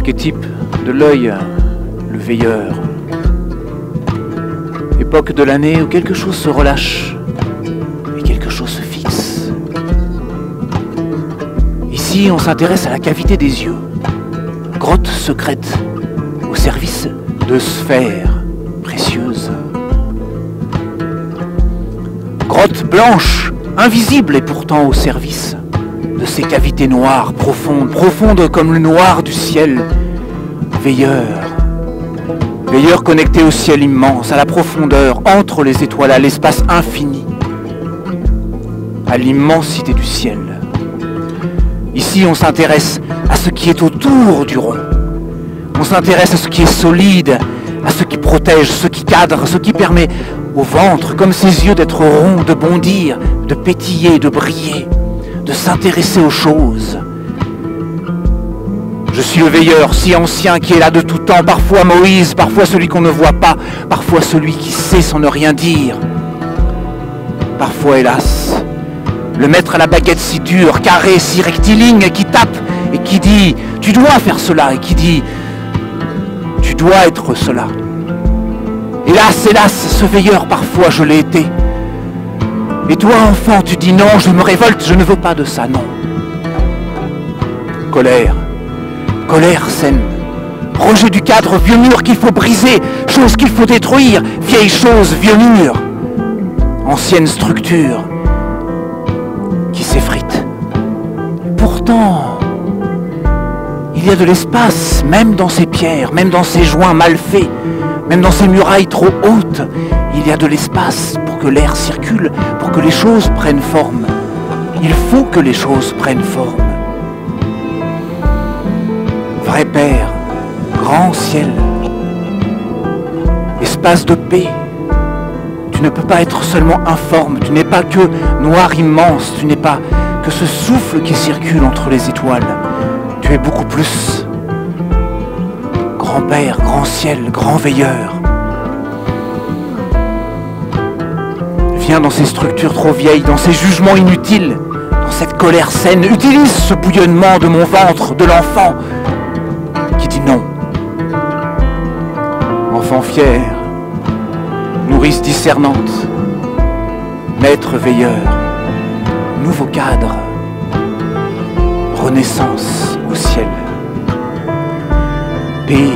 Archétype de l'œil, le veilleur. Époque de l'année où quelque chose se relâche et quelque chose se fixe. Ici, on s'intéresse à la cavité des yeux. Grotte secrète au service de sphères précieuses. Grotte blanche, invisible et pourtant au service de ces cavités noires, profondes, profondes comme le noir du ciel. Veilleur, veilleur connecté au ciel immense, à la profondeur, entre les étoiles, à l'espace infini, à l'immensité du ciel. Ici, on s'intéresse à ce qui est autour du rond. On s'intéresse à ce qui est solide, à ce qui protège, ce qui cadre, ce qui permet au ventre, comme ses yeux, d'être rond, de bondir, de pétiller, de briller, de s'intéresser aux choses. Je suis le veilleur si ancien qui est là de tout temps, parfois Moïse, parfois celui qu'on ne voit pas, parfois celui qui sait sans ne rien dire. Parfois, hélas, le maître à la baguette si dure, carré, si rectiligne, qui tape et qui dit « Tu dois faire cela » et qui dit « Tu dois être cela ». Hélas, hélas, ce veilleur, parfois je l'ai été. Et toi, enfant, tu dis non, je me révolte, je ne veux pas de ça, non. Colère, colère saine, rejet du cadre, vieux mur qu'il faut briser, chose qu'il faut détruire, vieille chose, vieux mur, ancienne structure qui s'effrite. Pourtant, il y a de l'espace, même dans ces pierres, même dans ces joints mal faits, même dans ces murailles trop hautes, il y a de l'espace pour que l'air circule, pour que les choses prennent forme. Il faut que les choses prennent forme. Vrai Père, grand ciel, espace de paix, tu ne peux pas être seulement informe, tu n'es pas que noir immense, tu n'es pas que ce souffle qui circule entre les étoiles, tu es beaucoup plus. Grand Père, grand ciel, grand veilleur. Viens dans ces structures trop vieilles, dans ces jugements inutiles, dans cette colère saine, utilise ce bouillonnement de mon ventre, de l'enfant qui dit non. Enfant fier, nourrice discernante, maître veilleur, nouveau cadre, renaissance au ciel. Paix,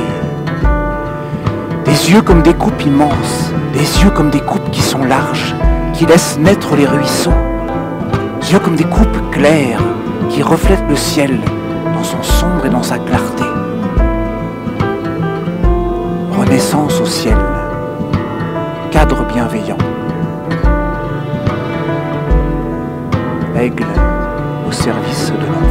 des yeux comme des coupes immenses, des yeux comme des coupes qui sont larges, qui laissent naître les ruisseaux, des yeux comme des coupes claires, qui reflètent le ciel dans son sombre et dans sa clarté. Renaissance au ciel, cadre bienveillant, aigle au service de l'homme.